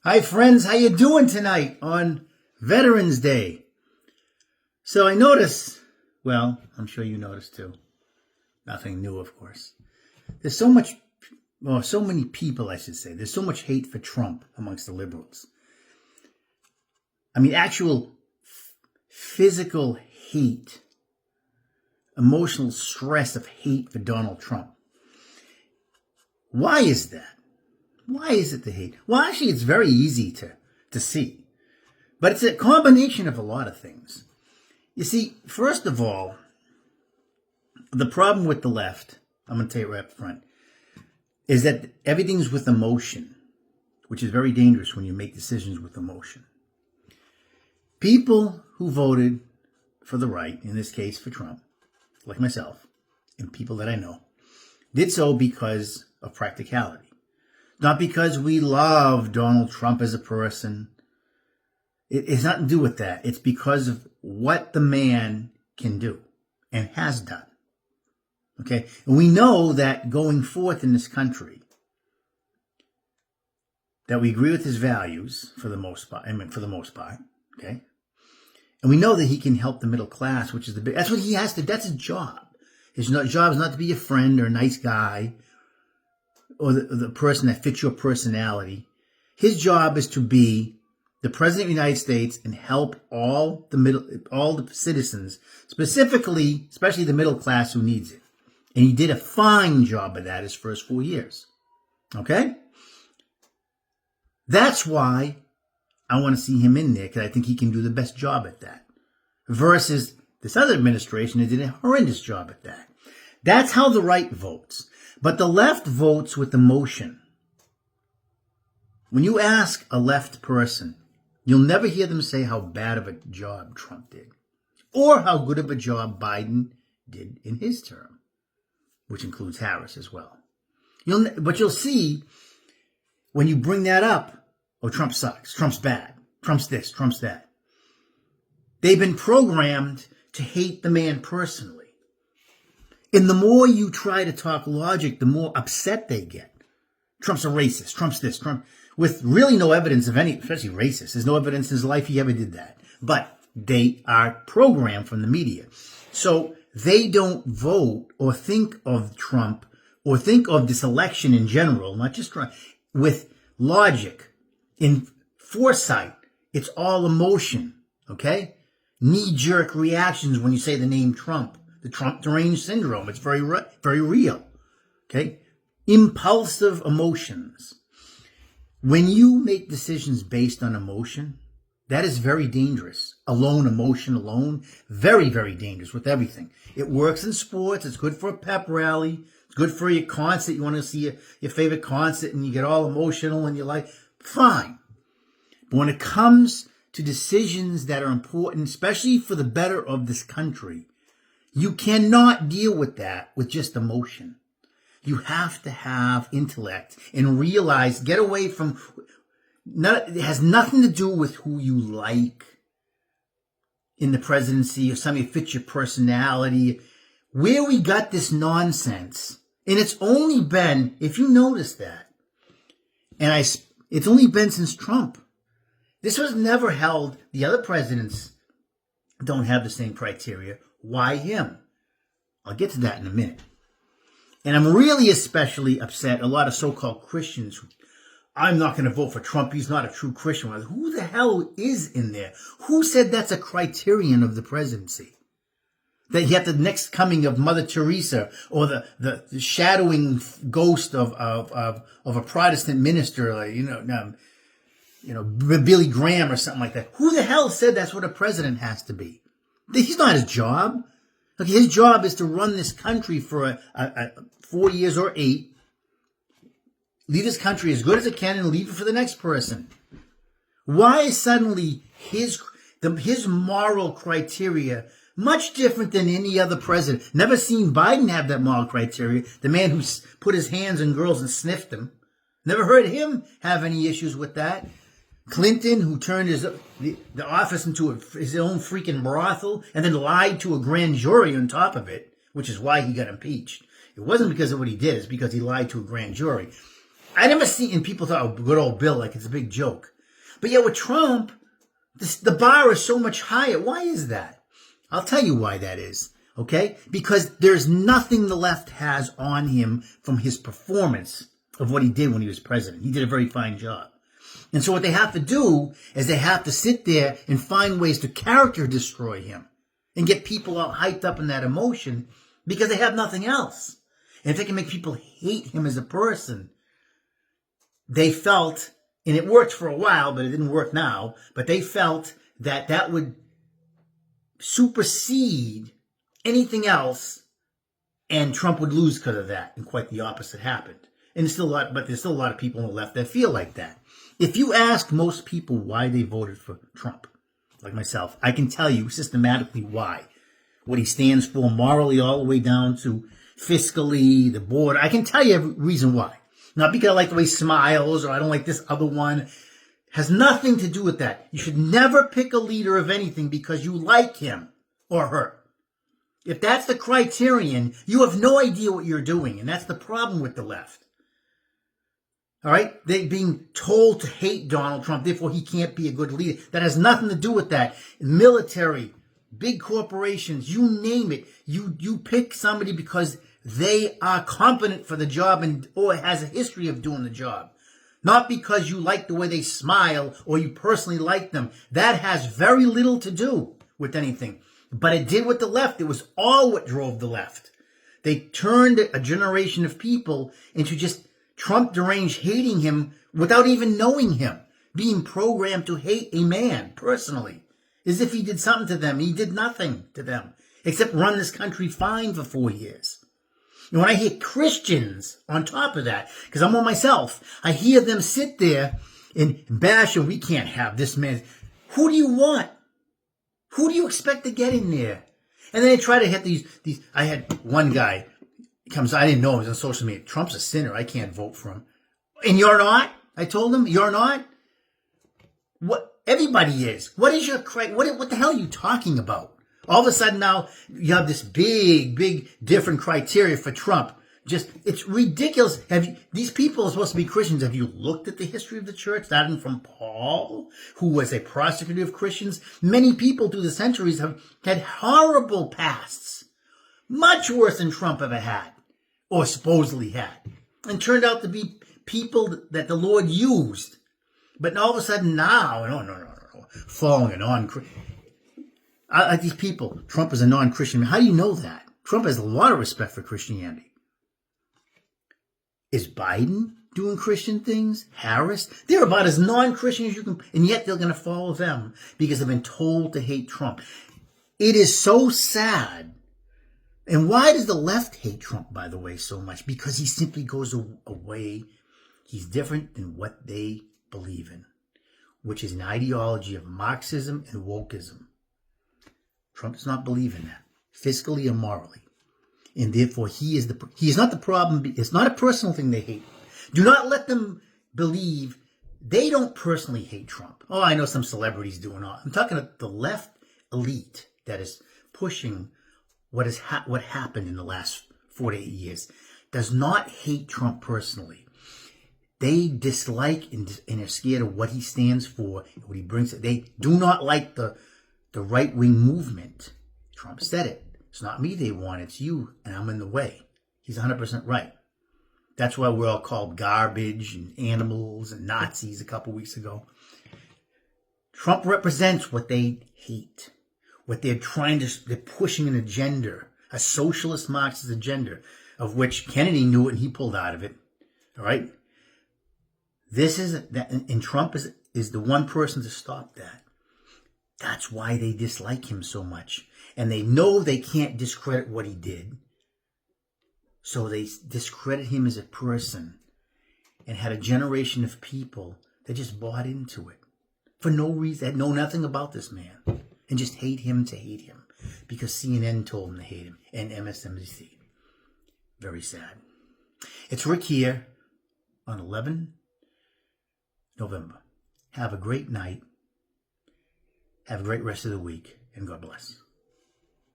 Hi friends, how you doing tonight on Veterans Day? So I noticed, well, I'm sure you noticed too. Nothing new, of course. There's so many people, I should say. There's so much hate for Trump amongst the liberals. I mean, actual physical hate, emotional stress of hate for Donald Trump. Why is that? Why is it the hate? Well, actually, it's very easy to see. But it's a combination of a lot of things. You see, first of all, the problem with the left, I'm going to tell you right up front, is that everything's with emotion, which is very dangerous when you make decisions with emotion. People who voted for the right, in this case for Trump, like myself, and people that I know, did so because of practicality. Not because we love Donald Trump as a person. It's nothing to do with that. It's because of what the man can do and has done. Okay? And we know that going forth in this country, that we agree with his values for the most part. Okay? And we know that he can help the middle class, which is that's what he has to, that's his job. His job is not to be a friend or a nice guy, or the person that fits your personality. His job is to be the president of the United States and help all the citizens, especially the middle class who needs it. And he did a fine job of that his first 4 years. Okay? That's why I want to see him in there, because I think he can do the best job at that. Versus this other administration that did a horrendous job at that. That's how the right votes. But the left votes with emotion. When you ask a left person, you'll never hear them say how bad of a job Trump did, or how good of a job Biden did in his term, which includes Harris as well. But you'll see when you bring that up, oh, Trump sucks, Trump's bad, Trump's this, Trump's that. They've been programmed to hate the man personally. And the more you try to talk logic, the more upset they get. Trump's a racist. Trump's this. Trump, with really no evidence of any, especially racist. There's no evidence in his life he ever did that. But they are programmed from the media. So they don't vote or think of Trump or think of this election in general, not just Trump, with logic, in foresight. It's all emotion, okay? Knee-jerk reactions when you say the name Trump. The Trump deranged syndrome. It's very real. Okay? Impulsive emotions. When you make decisions based on emotion, that is very dangerous. Emotion alone, very, very dangerous with everything. It works in sports. It's good for a pep rally. It's good for your concert. You want to see your favorite concert and you get all emotional and you're like, fine. But when it comes to decisions that are important, especially for the better of this country, you cannot deal with that with just emotion. You have to have intellect and realize, get away from, it has nothing to do with who you like in the presidency or something that fits your personality. Where we got this nonsense, and it's only been, if you notice that, it's only been since Trump. This was never held. The other presidents don't have the same criteria. Why him? I'll get to that in a minute. And I'm really especially upset, a lot of so-called Christians, I'm not going to vote for Trump, he's not a true Christian. Who the hell is in there? Who said that's a criterion of the presidency? That you have the next coming of Mother Teresa or the shadowing ghost of a Protestant minister, like, Billy Graham or something like that. Who the hell said that's what a president has to be? He's not his job. Look, his job is to run this country for 4 years or 8. Leave this country as good as it can and leave it for the next person. Why is suddenly his moral criteria much different than any other president? Never seen Biden have that moral criteria. The man who put his hands on girls and sniffed them. Never heard him have any issues with that. Clinton, who turned the office into his own freaking brothel and then lied to a grand jury on top of it, which is why he got impeached. It wasn't because of what he did. It's because he lied to a grand jury. I never see, and people thought, oh, good old Bill, like it's a big joke. But yet with Trump, the bar is so much higher. Why is that? I'll tell you why that is. Okay? Because there's nothing the left has on him from his performance of what he did when he was president. He did a very fine job. And so what they have to do is they have to sit there and find ways to character destroy him and get people all hyped up in that emotion because they have nothing else. And if they can make people hate him as a person, they felt, and it worked for a while, but it didn't work now, but they felt that that would supersede anything else and Trump would lose because of that. And quite the opposite happened. And there's still a lot of people on the left that feel like that. If you ask most people why they voted for Trump, like myself, I can tell you systematically why. What he stands for morally all the way down to fiscally, the border. I can tell you every reason why. Not because I like the way he smiles or I don't like this other one. Has nothing to do with that. You should never pick a leader of anything because you like him or her. If that's the criterion, you have no idea what you're doing. And that's the problem with the left. All right? They're being told to hate Donald Trump, therefore he can't be a good leader. That has nothing to do with that. Military, big corporations, you name it. You pick somebody because they are competent for the job and or has a history of doing the job. Not because you like the way they smile or you personally like them. That has very little to do with anything. But it did with the left. It was all what drove the left. They turned a generation of people into just Trump deranged hating him without even knowing him. Being programmed to hate a man personally. As if he did something to them. He did nothing to them. Except run this country fine for 4 years. And when I hear Christians on top of that, because I'm one myself, I hear them sit there and bash him. We can't have this man. Who do you want? Who do you expect to get in there? And then they try to hit these. I had one guy comes. I didn't know he was on social media. Trump's a sinner. I can't vote for him. And you're not? I told him, you're not? What? Everybody is. What is your what the hell are you talking about? All of a sudden now you have this big different criteria for Trump. Just, it's ridiculous. These people are supposed to be Christians. Have you looked at the history of the church? Starting from Paul, who was a persecutor of Christians. Many people through the centuries have had horrible pasts. Much worse than Trump ever had. Or supposedly had. And turned out to be people that the Lord used. But all of a sudden now, no. Following a non-Christian. These people, Trump is a non-Christian. How do you know that? Trump has a lot of respect for Christianity. Is Biden doing Christian things? Harris? They're about as non-Christian as you can, and yet they're going to follow them because they've been told to hate Trump. It is so sad. And why does the left hate Trump, by the way, so much? Because he simply goes away. He's different than what they believe in, which is an ideology of Marxism and wokeism. Trump does not believe in that, fiscally or morally. And therefore, he is not the problem. It's not a personal thing they hate. Do not let them believe they don't personally hate Trump. Oh, I know some celebrities doing all. I'm talking about the left elite that is pushing what happened in the last 4 to 8 years. Does not hate Trump personally. They dislike and are scared of what he stands for and what he brings. They do not like the right-wing movement. Trump said it. It's not me they want, it's you, and I'm in the way. He's 100% right. That's why we're all called garbage and animals and Nazis a couple weeks ago. Trump represents what they hate. What they're pushing an agenda, a socialist Marxist agenda, of which Kennedy knew it and he pulled out of it. All right? And Trump is the one person to stop that. That's why they dislike him so much. And they know they can't discredit what he did. So they discredit him as a person and had a generation of people that just bought into it for no reason, that know nothing about this man and just hate him to hate him because CNN told them to hate him and MSNBC. Very sad. It's Rick here on 11 November. Have a great night. Have a great rest of the week, and God bless.